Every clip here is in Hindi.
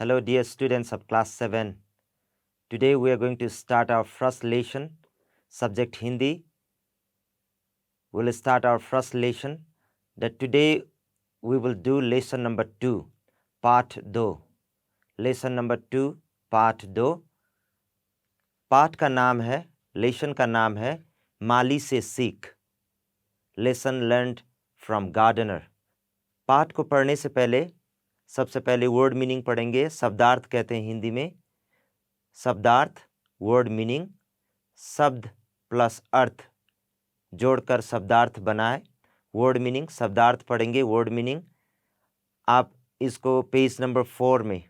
Hello, dear students of class 7. Today we are going to start our first lesson, subject Hindi. We'll start our first lesson. That today we will do lesson number 2, part 2. Lesson number 2, part 2. पाठ का नाम है, लेसन का नाम है माली से सीख. Lesson learned from gardener. पाठ को पढ़ने से पहले सबसे पहले वर्ड मीनिंग पढ़ेंगे. शब्दार्थ कहते हैं हिंदी में. शब्दार्थ, वर्ड मीनिंग, शब्द प्लस अर्थ जोड़कर शब्दार्थ बनाए. वर्ड मीनिंग, शब्दार्थ पढ़ेंगे, वर्ड मीनिंग. आप इसको पेज नंबर 4 में,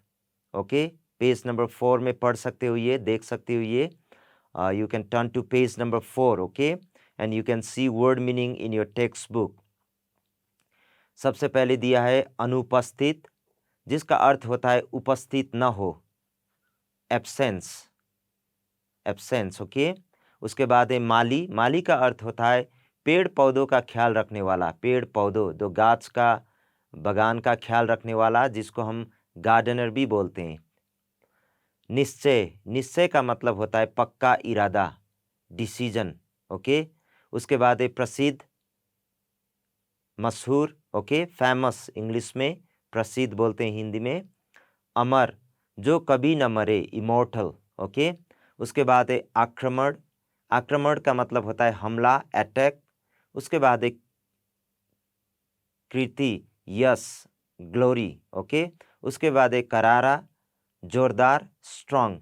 ओके, पेज नंबर 4 में पढ़ सकते हो, ये देख सकते हो. ये you can turn to page number 4, okay, and you can see word meaning in your text book. सबसे पहले दिया है अनुपस्थित, जिसका अर्थ होता है उपस्थित न हो, एब्सेंस, एब्सेंस, ओके. उसके बाद है माली. माली का अर्थ होता है पेड़ पौधों का ख्याल रखने वाला. पेड़ पौधों, दो गाछ का बगान का ख्याल रखने वाला, जिसको हम गार्डनर भी बोलते हैं. निश्चय, निश्चय का मतलब होता है पक्का इरादा, डिसीजन, ओके. उसके बाद है प्रसिद्ध, मशहूर, ओके, फेमस इंग्लिश में, प्रसिद्ध बोलते हैं हिंदी में. अमर, जो कभी न मरे, इमोर्टल, ओके. उसके बाद है आक्रमण. आक्रमण का मतलब होता है हमला, अटैक. उसके बाद एक कीर्ति, यश, ग्लोरी, ओके. उसके बाद एक करारा, जोरदार, स्ट्रांग.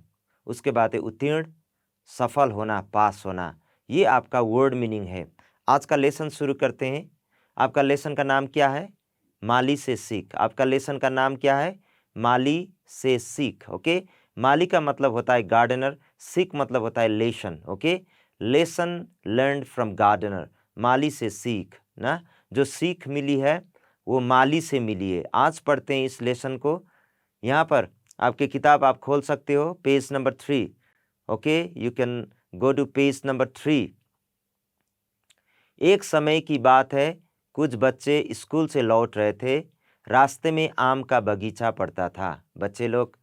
उसके बाद है उत्तीर्ण, सफल होना, पास होना. ये आपका वर्ड मीनिंग है. आज का लेसन शुरू करते हैं. आपका लेसन का नाम क्या है? माली से सीख. आपका लेसन का नाम क्या है? माली से सीख, ओके. माली का मतलब होता है गार्डनर, सीख मतलब होता है lesson, okay. Lesson learned from gardener, माली से सीख ना. जो सीख मिली है वो माली से मिली है. आज पढ़ते हैं इस लेसन को. यहाँ पर आपकी किताब आप खोल सकते हो, page number 3, okay. You can go to page number 3. एक समय की बात है, कुछ बच्चे स्कूल से लौट रहे थे. रास्ते में आम का बगीचा पड़ता था. बच्चे लोग,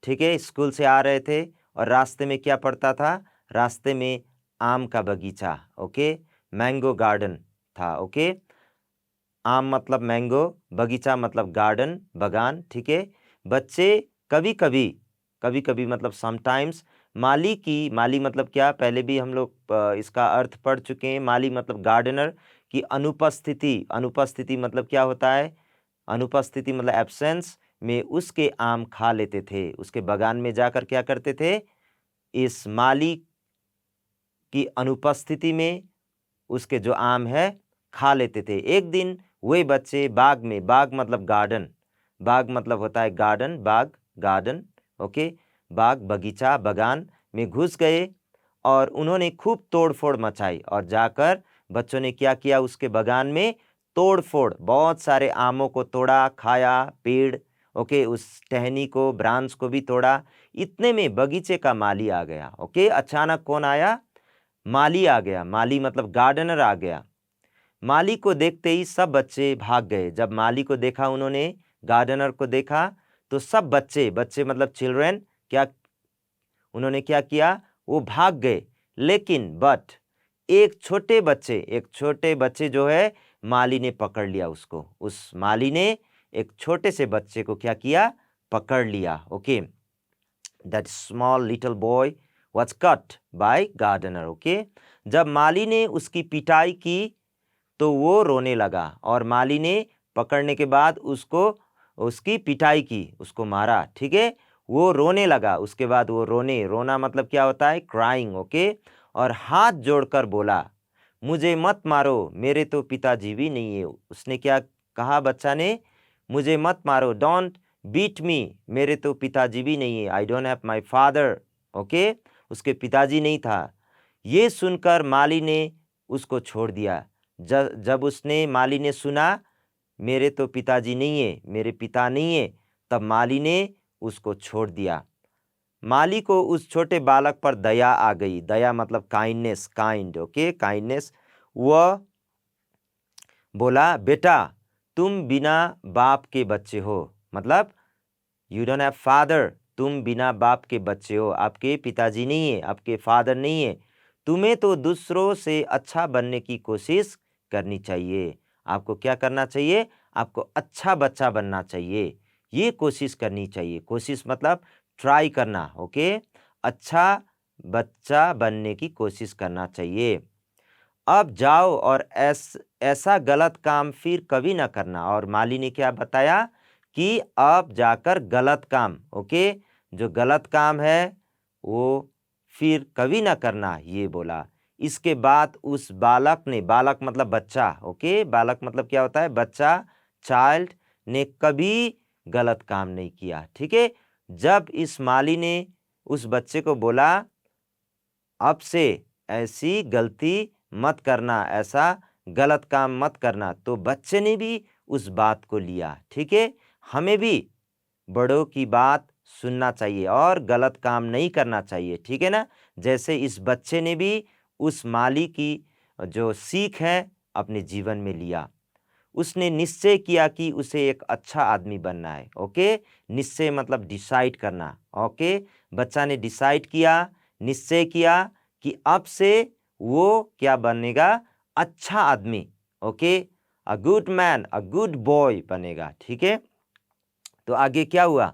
ठीक है, स्कूल से आ रहे थे और रास्ते में क्या पड़ता था? रास्ते में आम का बगीचा, ओके. मैंगो गार्डन था, ओके. आम मतलब मैंगो, बगीचा मतलब गार्डन, बगान, ठीक है. बच्चे कभी कभी, कभी कभी मतलब समटाइम्स, माली की, माली मतलब क्या, पहले भी हम लोग इसका अर्थ पढ़ चुके हैं. माली मतलब गार्डनर की अनुपस्थिति. अनुपस्थिति मतलब क्या होता है? अनुपस्थिति मतलब एब्सेंस में उसके आम खा लेते थे. उसके बगान में जाकर क्या करते थे? इस माली की अनुपस्थिति में उसके जो आम है खा लेते थे. एक दिन वे बच्चे बाग में, बाग मतलब गार्डन, बाग मतलब होता है गार्डन, बाग, गार्डन, ओके. बाग, बगीचा, बगान में घुस गए और उन्होंने खूब तोड़फोड़ मचाई. और जाकर बच्चों ने क्या किया? उसके बगान में तोड़फोड़, बहुत सारे आमों को तोड़ा, खाया, पेड़, ओके, उस टहनी को, ब्रांच को भी तोड़ा. इतने में बगीचे का माली आ गया, ओके. अचानक कौन आया? माली आ गया. माली मतलब गार्डनर आ गया. माली को देखते ही सब बच्चे भाग गए. जब माली को देखा, उन्होंने गार्डनर को देखा, तो सब बच्चे, बच्चे मतलब चिल्ड्रन, क्या उन्होंने क्या किया? वो भाग गए. लेकिन बट एक छोटे बच्चे जो है, माली ने पकड़ लिया उसको. उस माली ने एक छोटे से बच्चे को क्या किया? पकड़ लिया, okay. That small little boy was caught by gardener, okay. जब माली ने उसकी पिटाई की तो वो रोने लगा. और माली ने पकड़ने के बाद उसको, उसकी पिटाई की, उसको मारा, ठीक है. वो रोने लगा. उसके बाद वो रोना मतलब क्या होता है? Crying, okay. और हाथ जोड़कर बोला, मुझे मत मारो, मेरे तो पिताजी भी नहीं है. उसने क्या कहा बच्चा ने? मुझे मत मारो, डोंट बीट मी, मेरे तो पिताजी भी नहीं है. I don't have my father, okay. उसके पिताजी नहीं था. ये सुनकर माली ने उसको छोड़ दिया. जब उसने, माली ने सुना मेरे तो पिताजी नहीं है, मेरे पिता नहीं है, तब माली ने उसको छोड़ दिया. माली को उस छोटे बालक पर दया आ गई. दया मतलब काइंडनेस, काइंड, ओके, काइंडनेस. वह बोला, बेटा तुम बिना बाप के बच्चे हो, मतलब यू डोंट हैव फादर, तुम बिना बाप के बच्चे हो, आपके पिताजी नहीं है, आपके फादर नहीं है। तुम्हें तो दूसरों से अच्छा बनने की कोशिश करनी चाहिए। आपको क्या करना चाहिए? आपको अच्छा बच्चा बनना चाहिए, ये कोशिश करनी चाहिए। कोशिश मतलब ट्राई करना, ओके। अच्छा बच्चा बनने की कोशिश करना चाहिए। अब जाओ और ऐसा गलत काम फिर कभी ना करना। और माली ने क्या बताया कि अब जाकर गलत काम, ओके, जो गलत काम है वो फिर कभी ना करना, ये बोला। इसके बाद उस बालक ने, बालक मतलब बच्चा, ओके, बालक मतलब क्या होता है? बच्चा, चाइल्ड, ने कभी गलत काम नहीं किया। ठीक है। जब इस माली ने उस बच्चे को बोला अब से ऐसी गलती मत करना, ऐसा गलत काम मत करना, तो बच्चे ने भी उस बात को लिया। ठीक है। हमें भी बड़ों की बात सुनना चाहिए और गलत काम नहीं करना चाहिए। ठीक है ना। जैसे इस बच्चे ने भी उस माली की जो सीख है अपने जीवन में लिया। उसने निश्चय किया कि उसे एक अच्छा आदमी बनना है। ओके। निश्चय मतलब डिसाइड करना। ओके। बच्चा ने डिसाइड किया, निश्चय किया कि अब से वो क्या बनेगा? अच्छा आदमी। Okay. A good man, a good boy बनेगा। ठीक है। तो आगे क्या हुआ?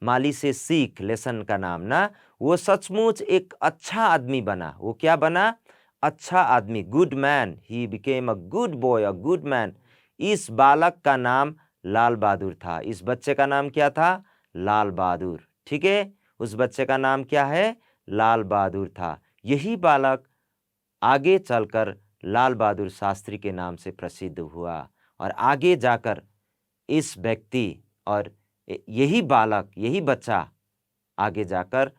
माली से सीख, लेसन का नाम ना, वो सचमुच एक अच्छा आदमी बना। वो क्या बना? अच्छा आदमी, good man. He became a good boy, a good man. इस बालक का नाम लाल बहादुर था। इस बच्चे का नाम क्या था? लाल बहादुर। ठीक है। उस बच्चे का नाम क्या है? लाल बहादुर था। यही बालक आगे चलकर लाल बहादुर शास्त्री के नाम से प्रसिद्ध हुआ। और आगे जाकर इस व्यक्ति और यही बालक, यही बच्चा आगे जाकर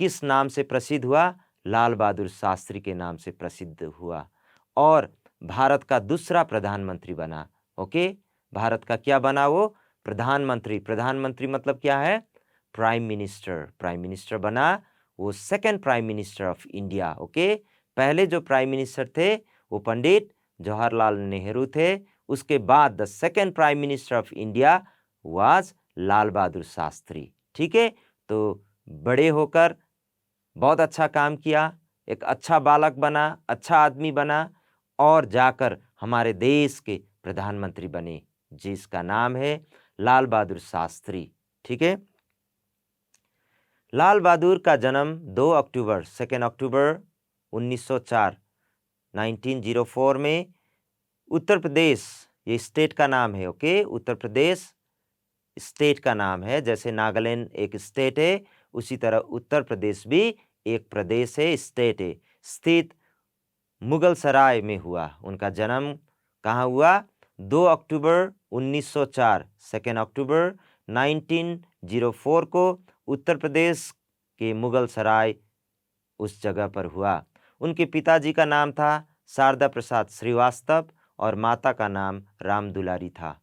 किस नाम से प्रसिद्ध हुआ? लाल बहादुर शास्त्री के नाम से प्रसिद्ध हुआ और भारत का दूसरा प्रधानमंत्री बना। ओके। भारत का क्या बना वो? प्रधानमंत्री। प्रधानमंत्री मतलब क्या है? Prime minister. प्राइम मिनिस्टर बना वो, second prime minister of India. Okay. पहले जो प्राइम मिनिस्टर थे वो पंडित जवाहरलाल नेहरू थे। उसके बाद the second prime minister of India was Lal Bahadur Shastri. ठीक है। तो बड़े होकर बहुत अच्छा काम किया, एक अच्छा बालक बना, अच्छा आदमी बना और जाकर हमारे देश के प्रधानमंत्री बने, जिसका नाम है लाल बहादुर शास्त्री। ठीक है। लाल बहादुर का जन्म 2 अक्टूबर 2 अक्टूबर 1904 1904 में उत्तर प्रदेश, ये स्टेट का नाम है। ओके। उत्तर प्रदेश स्टेट का नाम है। जैसे नागालैंड एक स्टेट है, उसी तरह उत्तर प्रदेश भी एक प्रदेश है, स्टेट है। स्थित मुगल सराय में हुआ। उनका जन्म कहाँ हुआ? 2 अक्टूबर 1904 2 अक्टूबर 1904 को उत्तर प्रदेश के मुगल सराय उस जगह पर हुआ। उनके पिताजी का नाम था शारदा प्रसाद श्रीवास्तव और माता का नाम राम दुलारी था।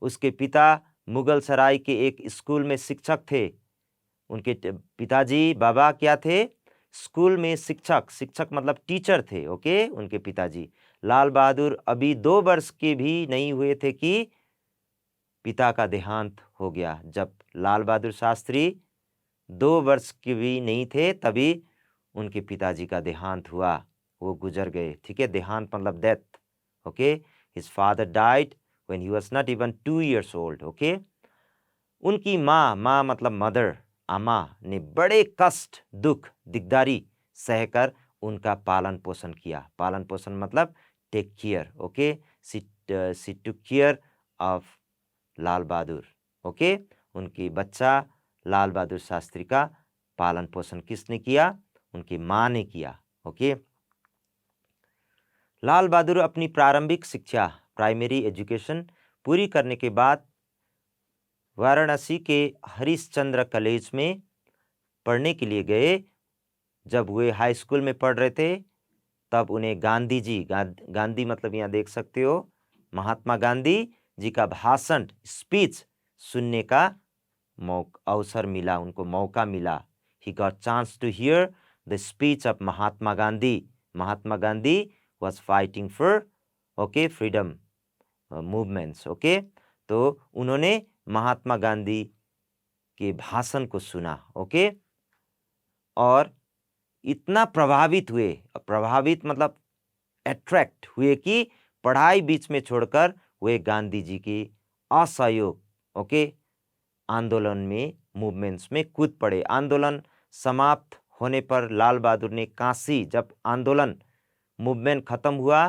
उसके पिता मुगल सराय के एक स्कूल में शिक्षक थे। उनके पिताजी, बाबा क्या थे? स्कूल में शिक्षक। शिक्षक मतलब टीचर थे। ओके। उनके पिताजी लाल बहादुर अभी 2 वर्ष के भी नहीं हुए थे कि पिता का देहांत हो गया। जब लाल बहादुर शास्त्री 2 वर्ष के भी नहीं थे तभी उनके पिताजी का देहांत हुआ, वो गुजर गए। ठीक है। देहांत मतलब death. Okay. His father died when he was not even 2 years old। Okay. उनकी माँ, माँ मतलब मदर, अम्मा ने बड़े कष्ट, दुख, दिकदारी सहकर उनका पालन पोषण किया। पालन पोषण मतलब take care. Okay. She took care of Lal Bahadur. Okay. उनकी बच्चा लाल बहादुर शास्त्री का पालन पोषण किसने किया? उनकी माँ ने किया। ओके। लाल बहादुर अपनी प्रारंभिक शिक्षा, प्राइमरी एजुकेशन पूरी करने के बाद वाराणसी के हरिश्चंद्र कॉलेज में पढ़ने के लिए गए। जब वे हाई स्कूल में पढ़ रहे थे तब उन्हें गांधी जी, गांधी मतलब यहाँ देख सकते हो महात्मा गांधी जी का भाषण, स्पीच सुनने का अवसर मिला, उनको मौका मिला। He got chance to hear the speech of Mahatma Gandhi. Mahatma Gandhi was fighting for okay freedom movements. Okay. तो उन्होंने महात्मा गांधी के भाषण को सुना। ओके, और इतना प्रभावित मतलब अट्रैक्ट हुए कि पढ़ाई बीच में छोड़कर वे गांधी जी के असहयोग ओके आंदोलन में मूवमेंट्स में कूद पड़े। आंदोलन समाप्त होने पर लाल बहादुर ने काशी, जब आंदोलन मूवमेंट खत्म हुआ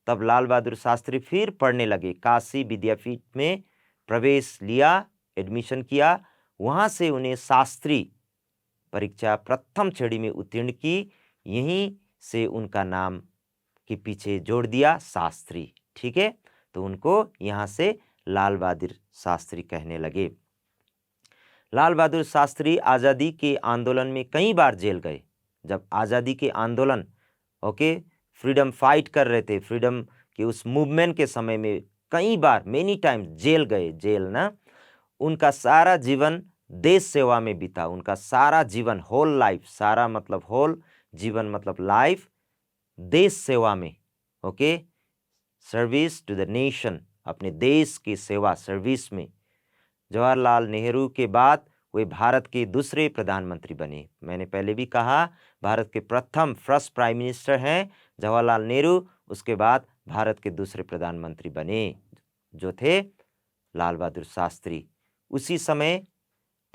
तब लाल बहादुर शास्त्री फिर पढ़ने लगे। काशी विद्यापीठ में प्रवेश लिया, एडमिशन किया। वहाँ से उन्हें शास्त्री परीक्षा प्रथम श्रेणी में उत्तीर्ण की। यहीं से उनका नाम के पीछे जोड़ दिया शास्त्री। ठीक है, तो उनको यहाँ से लाल बहादुर शास्त्री कहने लगे। लाल बहादुर शास्त्री आज़ादी के आंदोलन में कई बार जेल गए। जब आज़ादी के आंदोलन ओके फ्रीडम फाइट कर रहे थे, फ्रीडम के उस मूवमेंट के समय में कई बार मेनी टाइम जेल गए। जेल ना, उनका सारा जीवन देश सेवा में बीता। उनका सारा जीवन, होल लाइफ, सारा मतलब होल, जीवन मतलब लाइफ, देश सेवा में। Okay, service to the nation, अपने देश की सेवा, सर्विस में। जवाहरलाल नेहरू के बाद वे भारत के दूसरे प्रधानमंत्री बने। मैंने पहले भी कहा, भारत के प्रथम फर्स्ट प्राइम मिनिस्टर हैं जवाहरलाल नेहरू, उसके बाद भारत के दूसरे प्रधानमंत्री बने जो थे लाल बहादुर शास्त्री। उसी समय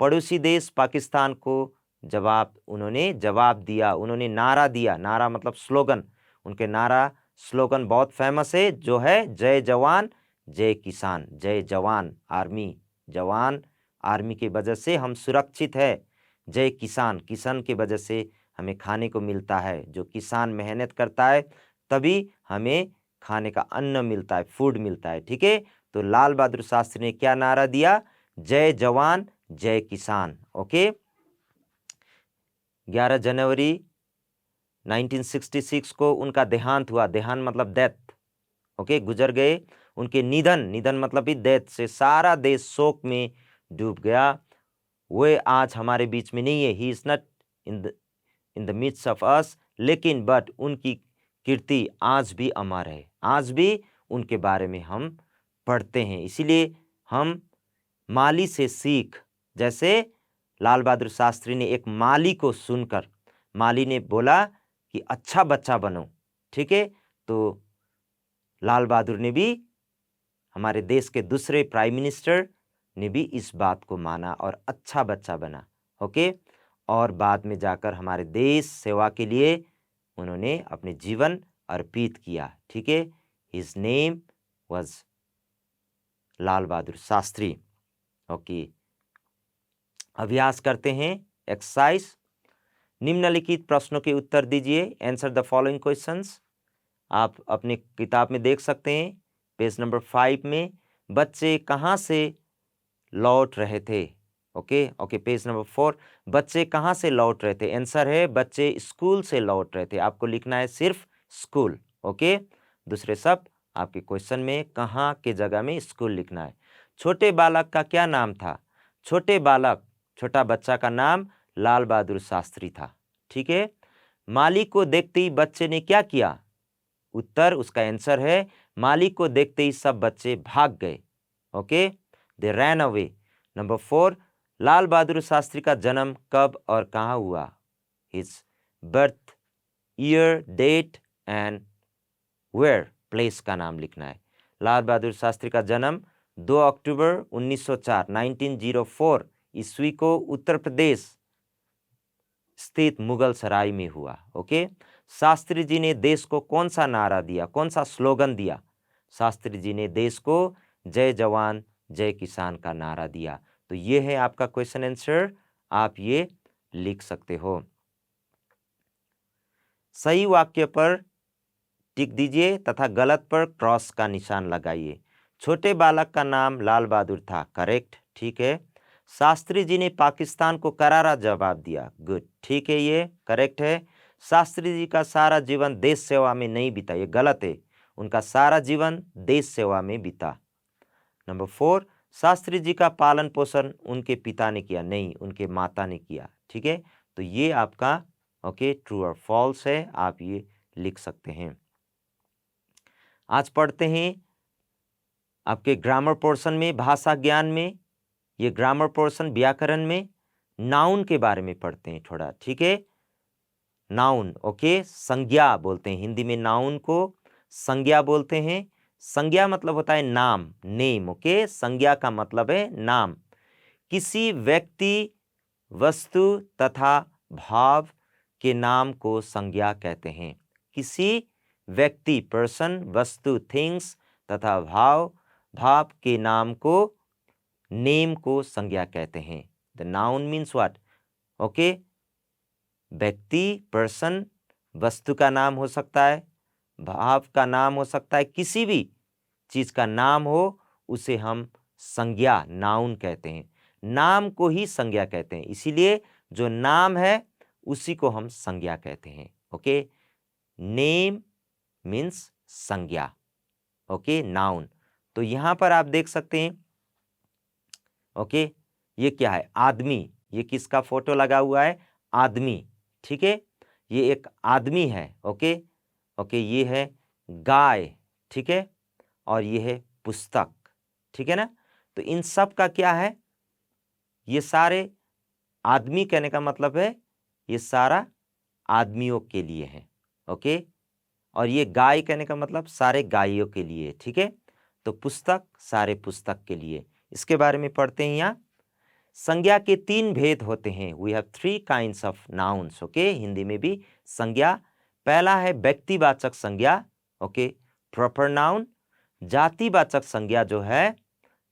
पड़ोसी देश पाकिस्तान को उन्होंने जवाब दिया। उन्होंने नारा दिया, नारा मतलब स्लोगन। उनके नारा स्लोगन बहुत फेमस है, जो है जय जवान जय किसान। जय जवान आर्मी, जवान आर्मी की वजह से हम सुरक्षित है। जय किसान, किसान की वजह से हमें खाने को मिलता है। जो किसान मेहनत करता है तभी हमें खाने का अन्न मिलता है, फूड मिलता है। ठीक है, तो लाल बहादुर शास्त्री ने क्या नारा दिया? जय जवान जय किसान। ओके, 11 जनवरी 1966 को उनका देहांत हुआ। देहांत मतलब डेथ। ओके, गुजर गए। उनके निधन मतलब भी डेथ से सारा देश शोक में डूब गया। वे आज हमारे बीच में नहीं है, he is not in the midst of us, लेकिन बट उनकी कीर्ति आज भी अमर है। आज भी उनके बारे में हम पढ़ते हैं। इसीलिए हम माली से सीख, जैसे लाल बहादुर शास्त्री ने एक माली को सुनकर, माली ने बोला कि अच्छा बच्चा बनो। ठीक है, तो लाल बहादुर ने भी, हमारे देश के दूसरे प्राइम मिनिस्टर ने भी इस बात को माना और अच्छा बच्चा बना। ओके, और बाद में जाकर हमारे देश सेवा के लिए उन्होंने अपने जीवन अर्पित किया। ठीक है, his name was Lal Bahadur Shastri. Okay, अभ्यास करते हैं। एक्सरसाइज, निम्नलिखित प्रश्नों के उत्तर दीजिए। Answer the following questions. आप अपने किताब में देख सकते हैं, पेज नंबर 5 में, बच्चे कहाँ से लौट रहे थे। ओके, पेज नंबर 4, बच्चे कहाँ से लौट रहे थे। आंसर है बच्चे स्कूल से लौट रहे थे। आपको लिखना है सिर्फ स्कूल। ओके, दूसरे शब्द आपके क्वेश्चन में कहाँ के जगह में स्कूल लिखना है। छोटे बालक का क्या नाम था? छोटे बालक, छोटा बच्चा का नाम लाल बहादुर शास्त्री था। ठीक है, माली को देखते ही बच्चे ने क्या किया? उत्तर, उसका आंसर है माली को देखते ही सब बच्चे भाग गए। Okay, they ran away. Number 4, Lal Bahadur Shastri का जन्म कब और कहाँ हुआ? His birth year, date and where, place का नाम लिखना है। लाल बहादुर शास्त्री का जन्म 2 अक्टूबर 1904 ईस्वी को उत्तर प्रदेश स्थित मुगल सराय में हुआ। ओके, शास्त्री जी ने देश को कौन सा नारा दिया, कौन सा स्लोगन दिया? शास्त्री जी ने देश को जय जवान जय किसान का नारा दिया। तो ये है आपका क्वेश्चन आंसर, आप ये लिख सकते हो। सही वाक्य पर टिक दीजिए तथा गलत पर क्रॉस का निशान लगाइए। छोटे बालक का नाम लाल बहादुर था, करेक्ट, ठीक है। शास्त्री जी ने पाकिस्तान को करारा जवाब दिया, गुड, ठीक है, ये करेक्ट है। शास्त्री जी का सारा जीवन देश सेवा में नहीं बीता, ये गलत है। उनका सारा जीवन देश सेवा में बीता। नंबर 4, शास्त्री जी का पालन पोषण उनके पिता ने किया, नहीं, उनके माता ने किया। ठीक है, तो ये आपका ओके ट्रू और फॉल्स है, आप ये लिख सकते हैं। आज पढ़ते हैं आपके ग्रामर पोर्शन में, भाषा ज्ञान में, ये ग्रामर पोर्शन व्याकरण में नाउन के बारे में पढ़ते हैं थोड़ा, ठीक है। नाउन, ओके, संज्ञा बोलते हैं हिंदी में, नाउन को संज्ञा बोलते हैं। संज्ञा मतलब होता है नाम, नेम, ओके। संज्ञा का मतलब है नाम। किसी व्यक्ति, वस्तु तथा भाव के नाम को संज्ञा कहते हैं। किसी व्यक्ति, पर्सन, वस्तु, थिंग्स तथा भाव के नाम को, नेम को संज्ञा कहते हैं। The noun means what? Okay, व्यक्ति, पर्सन, वस्तु का नाम हो सकता है, भाव का नाम हो सकता है, किसी भी चीज का नाम हो उसे हम संज्ञा, नाउन कहते हैं। नाम को ही संज्ञा कहते हैं, इसीलिए जो नाम है उसी को हम संज्ञा कहते हैं। ओके, नेम मीन्स संज्ञा, ओके, नाउन। तो यहां पर आप देख सकते हैं, ओके, ये क्या है? आदमी। ये किसका फोटो लगा हुआ है? आदमी, ठीक है। ये एक आदमी है, ओके ओके। ये है गाय, ठीक है, और ये है पुस्तक, ठीक है ना। तो इन सब का क्या है? ये सारे, आदमी कहने का मतलब है ये सारा आदमियों के लिए है, ओके। और ये गाय कहने का मतलब सारे गायों के लिए, ठीक है। तो पुस्तक सारे पुस्तक के लिए। इसके बारे में पढ़ते हैं यहाँ। संज्ञा के 3 भेद होते हैं। We have 3 kinds of nouns, okay. Hindi में भी संज्ञा। पहला है व्यक्तिवाचक संज्ञा, ओके, प्रॉपर नाउन। जातिवाचक संज्ञा जो है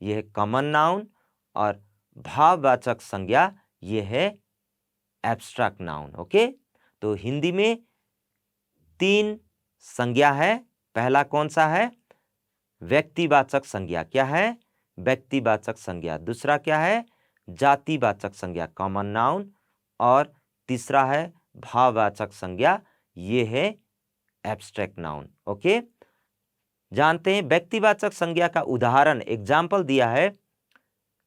ये है कॉमन नाउन। और भाववाचक संज्ञा ये है एब्स्ट्रैक्ट नाउन, ओके। तो हिंदी में 3 संज्ञा है। पहला कौन सा है? व्यक्तिवाचक संज्ञा। क्या है? व्यक्तिवाचक संज्ञा। दूसरा क्या है? जातिवाचक संज्ञा, कॉमन नाउन। और तीसरा है भाववाचक संज्ञा, ये है एब्स्ट्रैक्ट नाउन, ओके। जानते हैं व्यक्तिवाचक संज्ञा का उदाहरण, एग्जाम्पल दिया है।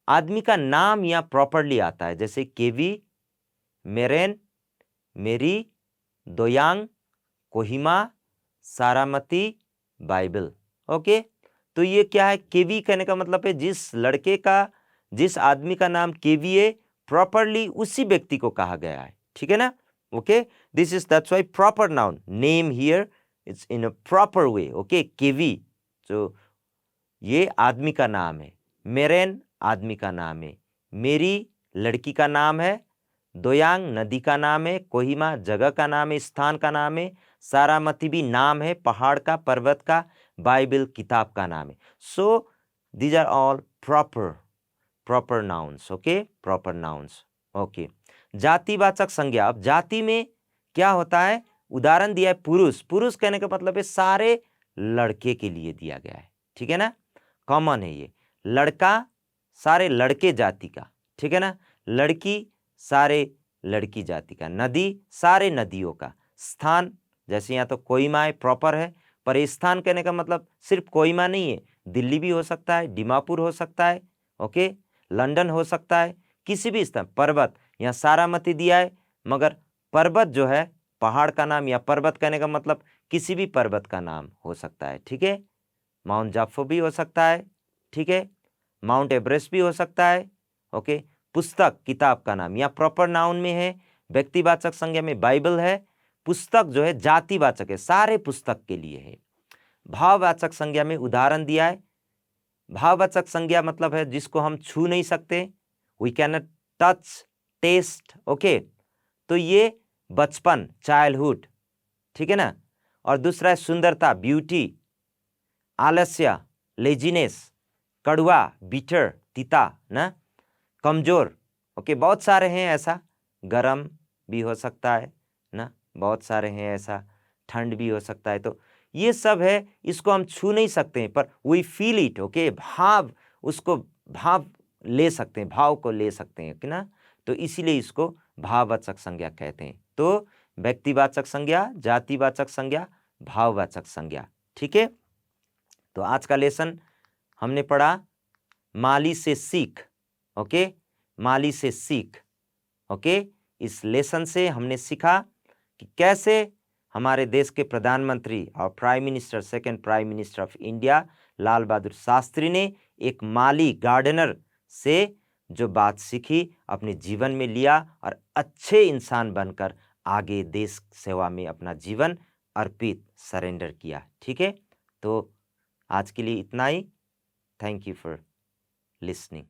आदमी का नाम या प्रॉपर्ली आता है, जैसे केवी, मेरेन, मेरी, दोयांग, कोहिमा, सारामती, बाइबल, ओके। तो ये क्या है? केवी कहने का मतलब है जिस लड़के का, जिस आदमी का नाम केवी है, प्रॉपरली उसी व्यक्ति को कहा गया है, ठीक है ना, okay. This is that's why proper noun, name here it's in a proper way, okay. केवी जो ये आदमी का नाम है, मेरेन आदमी का नाम है, मेरी लड़की का नाम है, दोयांग नदी का नाम है, कोहिमा जगह का नाम है, स्थान का नाम है, सारामती भी नाम है, पहाड़ का, पर्वत का, बाइबल किताब का नाम है। So these are all proper nouns, okay, proper nouns, okay. जातिवाचक संज्ञा। अब जाति में क्या होता है? उदाहरण दिया है पुरुष। पुरुष कहने का मतलब है सारे लड़के के लिए दिया गया है, ठीक है ना, कॉमन है ये। लड़का सारे लड़के जाति का, ठीक है ना। लड़की सारे लड़की जाति का। नदी सारे नदियों का। स्थान जैसे यहाँ तो कोहिमा है, प्रॉपर है। पर स्थान कहने का मतलब सिर्फ कोहिमा नहीं है, दिल्ली भी हो सकता है, दीमापुर हो सकता है, ओके, लंदन हो सकता है, किसी भी स्थान। पर्वत, यहाँ सारामती दिया है, मगर पर्वत जो है पहाड़ का नाम, या पर्वत कहने का मतलब किसी भी पर्वत का नाम हो सकता है, ठीक है। माउंट जाफो भी हो सकता है, ठीक है, माउंट एवरेस्ट भी हो सकता है, ओके। पुस्तक किताब का नाम, या प्रॉपर नाउन में है। व्यक्तिवाचक संज्ञा में बाइबल है। पुस्तक जो है जातिवाचक है, सारे पुस्तक के लिए है। भाववाचक संज्ञा में उदाहरण दिया है। भाववाचक संज्ञा मतलब है जिसको हम छू नहीं सकते, we can not touch, taste, okay. तो ये बचपन, चाइल्डहुड, ठीक है ना। और दूसरा है सुंदरता, ब्यूटी, आलस्य, लेजीनेस, कड़वा, बिटर, तीता ना, कमजोर, ओके। बहुत सारे हैं ऐसा। गरम भी हो सकता है ना, बहुत सारे हैं ऐसा। ठंड भी हो सकता है। तो ये सब है, इसको हम छू नहीं सकते हैं, पर वी फील इट, ओके। भाव, उसको भाव ले सकते हैं, भाव को ले सकते हैं कि ना। तो इसीलिए इसको भाववाचक संज्ञा कहते हैं। तो व्यक्तिवाचक संज्ञा, जातिवाचक संज्ञा, भाववाचक संज्ञा, ठीक है। तो आज का लेसन हमने पढ़ा माली से सीख, ओके, माली से सीख, ओके। इस लेसन से हमने सीखा कि कैसे हमारे देश के प्रधानमंत्री और prime minister, second prime minister of India Lal Bahadur Shastri ने एक माली गार्डनर से जो बात सीखी अपने जीवन में लिया और अच्छे इंसान बनकर आगे देश सेवा में अपना जीवन अर्पित सरेंडर किया। ठीक है, तो आज के लिए इतना ही। Thank you for listening.